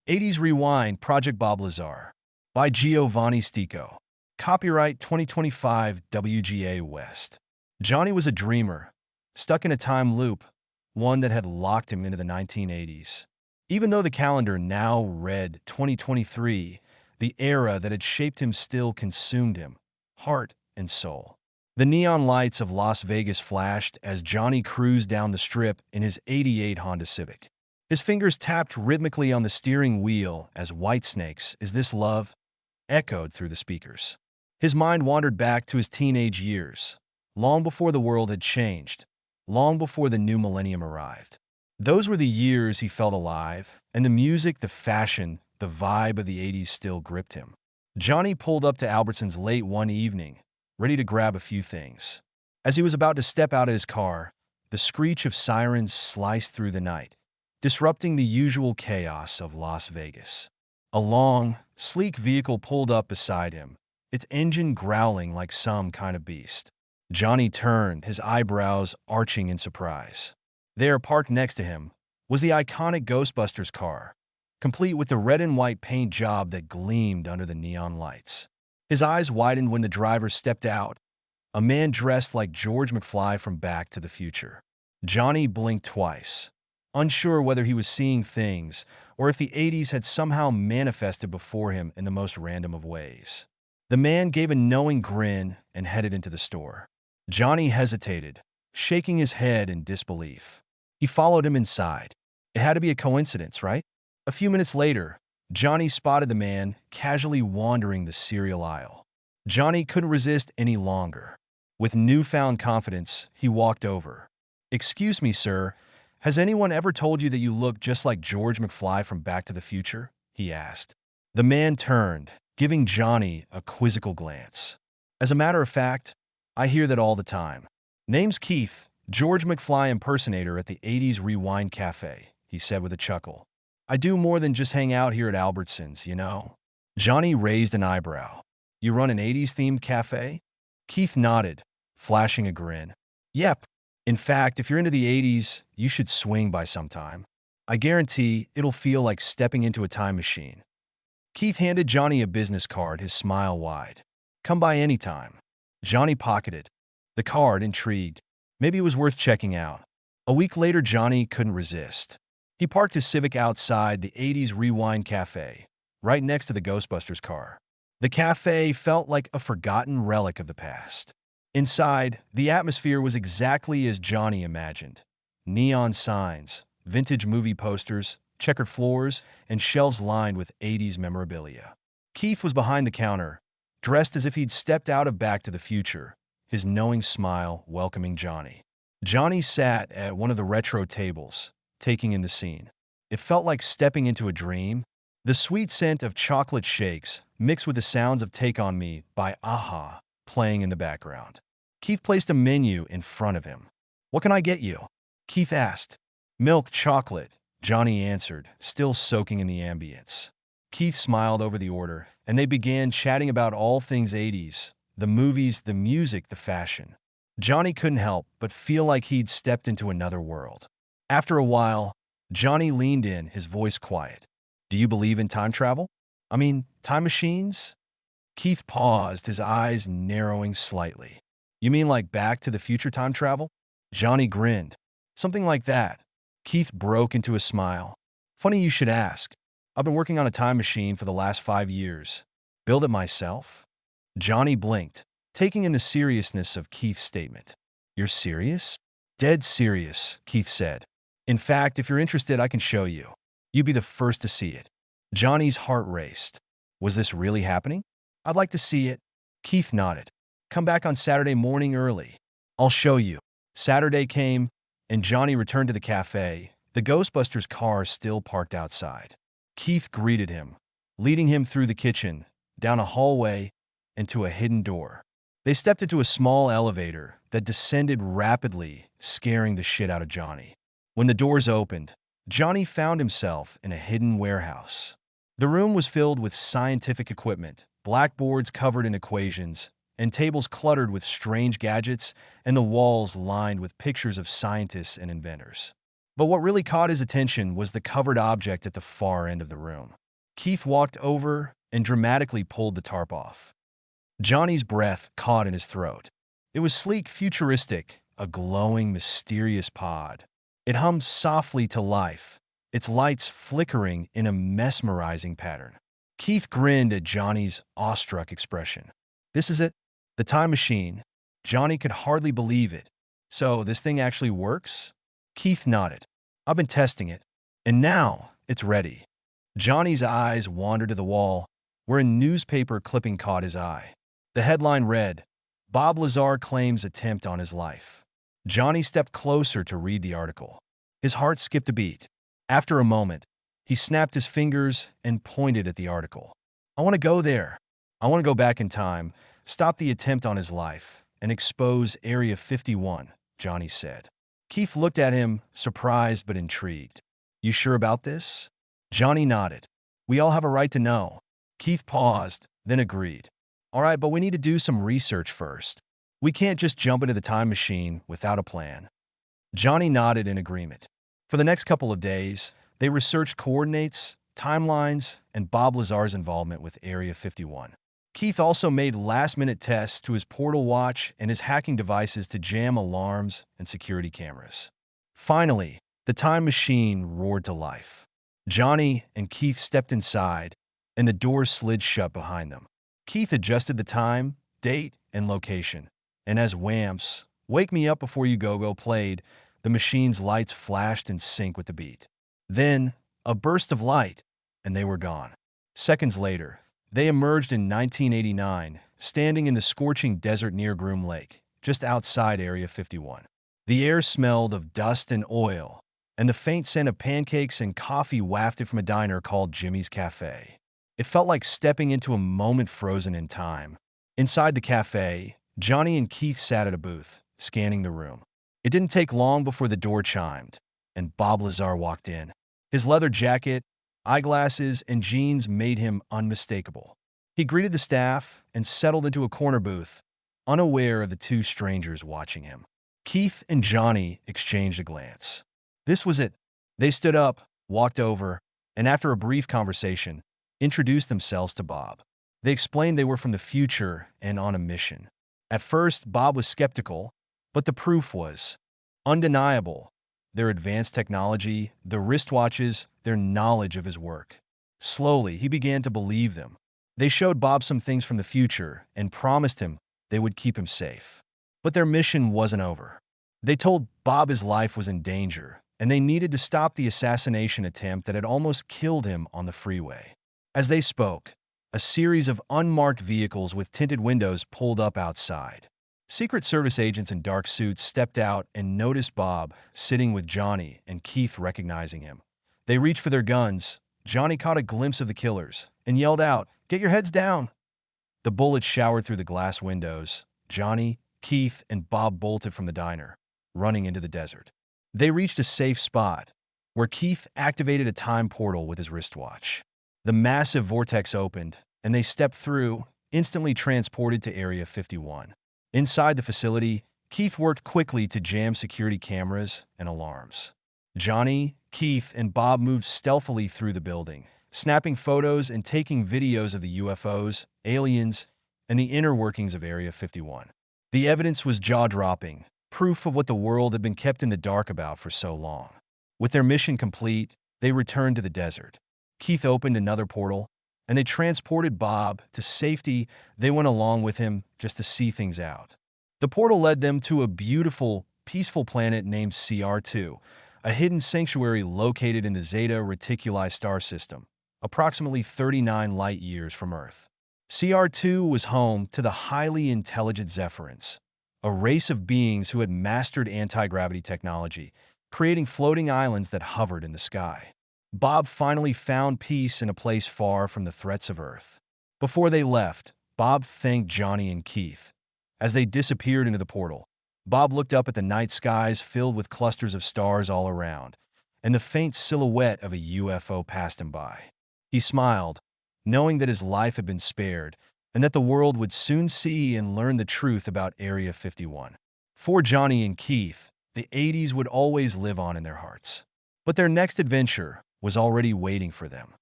80s Rewind, Project Bob Lazar, by Giovanni Stico. Copyright 2025 WGA West. Johnny was a dreamer, stuck in a time loop, one that had locked him into the 1980s. Even though the calendar now read 2023, the era that had shaped him still consumed him, heart and soul. The neon lights of Las Vegas flashed as Johnny cruised down the strip in his '88 Honda Civic. His fingers tapped rhythmically on the steering wheel as Whitesnake's "Is This Love?" echoed through the speakers. His mind wandered back to his teenage years, long before the world had changed, long before the new millennium arrived. Those were the years he felt alive, and the music, the fashion, the vibe of the '80s still gripped him. Johnny pulled up to Albertsons late one evening, ready to grab a few things. As he was about to step out of his car, the screech of sirens sliced through the night, disrupting the usual chaos of Las Vegas. A long, sleek vehicle pulled up beside him, its engine growling like some kind of beast. Johnny turned, his eyebrows arching in surprise. There, parked next to him, was the iconic Ghostbusters car, complete with the red and white paint job that gleamed under the neon lights. His eyes widened when the driver stepped out, a man dressed like George McFly from Back to the Future. Johnny blinked twice, unsure whether he was seeing things or if the '80s had somehow manifested before him in the most random of ways. The man gave a knowing grin and headed into the store. Johnny hesitated, shaking his head in disbelief. He followed him inside. It had to be a coincidence, right? A few minutes later, Johnny spotted the man casually wandering the cereal aisle. Johnny couldn't resist any longer. With newfound confidence, he walked over. "Excuse me, sir. Has anyone ever told you that you look just like George McFly from Back to the Future?" he asked. The man turned, giving Johnny a quizzical glance. "As a matter of fact, I hear that all the time. Name's Keith, George McFly impersonator at the '80s Rewind Cafe," he said with a chuckle. "I do more than just hang out here at Albertsons, you know." Johnny raised an eyebrow. "You run an '80s-themed cafe?" Keith nodded, flashing a grin. "Yep. In fact, if you're into the '80s, you should swing by sometime. I guarantee it'll feel like stepping into a time machine." Keith handed Johnny a business card, his smile wide. "Come by anytime." Johnny pocketed the card, intrigued. Maybe it was worth checking out. A week later, Johnny couldn't resist. He parked his Civic outside the '80s Rewind Cafe, right next to the Ghostbusters car. The cafe felt like a forgotten relic of the past. Inside, the atmosphere was exactly as Johnny imagined. Neon signs, vintage movie posters, checkered floors, and shelves lined with '80s memorabilia. Keith was behind the counter, dressed as if he'd stepped out of Back to the Future, his knowing smile welcoming Johnny. Johnny sat at one of the retro tables, taking in the scene. It felt like stepping into a dream. The sweet scent of chocolate shakes, mixed with the sounds of "Take On Me" by Aha, playing in the background. Keith placed a menu in front of him. "What can I get you?" Keith asked. "Milk chocolate," Johnny answered, still soaking in the ambience. Keith smiled over the order, and they began chatting about all things '80s, the movies, the music, the fashion. Johnny couldn't help but feel like he'd stepped into another world. After a while, Johnny leaned in, his voice quiet. "Do you believe in time travel? I mean, time machines?" Keith paused, his eyes narrowing slightly. "You mean like Back to the Future time travel?" Johnny grinned. "Something like that." Keith broke into a smile. "Funny you should ask. I've been working on a time machine for the last 5 years. Build it myself?" Johnny blinked, taking in the seriousness of Keith's statement. "You're serious?" "Dead serious," Keith said. "In fact, if you're interested, I can show you. You'd be the first to see it." Johnny's heart raced. Was this really happening? "I'd like to see it." Keith nodded. "Come back on Saturday morning early. I'll show you." Saturday came, and Johnny returned to the cafe, the Ghostbusters car still parked outside. Keith greeted him, leading him through the kitchen, down a hallway, and to a hidden door. They stepped into a small elevator that descended rapidly, scaring the shit out of Johnny. When the doors opened, Johnny found himself in a hidden warehouse. The room was filled with scientific equipment, blackboards covered in equations, and tables cluttered with strange gadgets, and the walls lined with pictures of scientists and inventors. But what really caught his attention was the covered object at the far end of the room. Keith walked over and dramatically pulled the tarp off. Johnny's breath caught in his throat. It was sleek, futuristic, a glowing, mysterious pod. It hummed softly to life, its lights flickering in a mesmerizing pattern. Keith grinned at Johnny's awestruck expression. This is it? The time machine. Johnny could hardly believe it. So, this thing actually works? Keith nodded. I've been testing it, and now it's ready. Johnny's eyes wandered to the wall, where a newspaper clipping caught his eye. The headline read, Bob Lazar claims attempt on his life. Johnny stepped closer to read the article. His heart skipped a beat. After a moment, he snapped his fingers and pointed at the article. I want to go there. I want to go back in time, stop the attempt on his life, and expose Area 51, Johnny said. Keith looked at him, surprised but intrigued. You sure about this? Johnny nodded. We all have a right to know. Keith paused, then agreed. All right, but we need to do some research first. We can't just jump into the time machine without a plan. Johnny nodded in agreement. For the next couple of days, they researched coordinates, timelines, and Bob Lazar's involvement with Area 51. Keith also made last-minute tests to his portal watch and his hacking devices to jam alarms and security cameras. Finally, the time machine roared to life. Johnny and Keith stepped inside, and the doors slid shut behind them. Keith adjusted the time, date, and location, and as Whamps, Wake Me Up Before You Go played, the machine's lights flashed in sync with the beat. Then, a burst of light, and they were gone. Seconds later, they emerged in 1989, standing in the scorching desert near Groom Lake, just outside Area 51. The air smelled of dust and oil, and the faint scent of pancakes and coffee wafted from a diner called Jimmy's Cafe. It felt like stepping into a moment frozen in time. Inside the cafe, Johnny and Keith sat at a booth, scanning the room. It didn't take long before the door chimed, and Bob Lazar walked in. His leather jacket, eyeglasses, and jeans made him unmistakable. He greeted the staff and settled into a corner booth, unaware of the two strangers watching him. Keith and Johnny exchanged a glance. This was it. They stood up, walked over, and after a brief conversation, introduced themselves to Bob. They explained they were from the future and on a mission. At first, Bob was skeptical, but the proof was undeniable. Their advanced technology, the wristwatches, their knowledge of his work. Slowly, he began to believe them. They showed Bob some things from the future and promised him they would keep him safe. But their mission wasn't over. They told Bob his life was in danger, and they needed to stop the assassination attempt that had almost killed him on the freeway. As they spoke, a series of unmarked vehicles with tinted windows pulled up outside. Secret Service agents in dark suits stepped out and noticed Bob sitting with Johnny and Keith, recognizing him. They reached for their guns. Johnny caught a glimpse of the killers and yelled out, "Get your heads down!" The bullets showered through the glass windows. Johnny, Keith, and Bob bolted from the diner, running into the desert. They reached a safe spot, where Keith activated a time portal with his wristwatch. The massive vortex opened, and they stepped through, instantly transported to Area 51. Inside the facility, Keith worked quickly to jam security cameras and alarms. Johnny, Keith, and Bob moved stealthily through the building, snapping photos and taking videos of the UFOs, aliens, and the inner workings of Area 51. The evidence was jaw-dropping, proof of what the world had been kept in the dark about for so long. With their mission complete, they returned to the desert. Keith opened another portal, and they transported Bob to safety. They went along with him just to see things out. The portal led them to a beautiful, peaceful planet named CR2, a hidden sanctuary located in the Zeta Reticuli star system, approximately 39 light-years from Earth. CR2 was home to the highly intelligent Zephyrants, a race of beings who had mastered anti-gravity technology, creating floating islands that hovered in the sky. Bob finally found peace in a place far from the threats of Earth. Before they left, Bob thanked Johnny and Keith. As they disappeared into the portal, Bob looked up at the night skies filled with clusters of stars all around, and the faint silhouette of a UFO passed him by. He smiled, knowing that his life had been spared, and that the world would soon see and learn the truth about Area 51. For Johnny and Keith, The 80s would always live on in their hearts. But their next adventure was already waiting for them.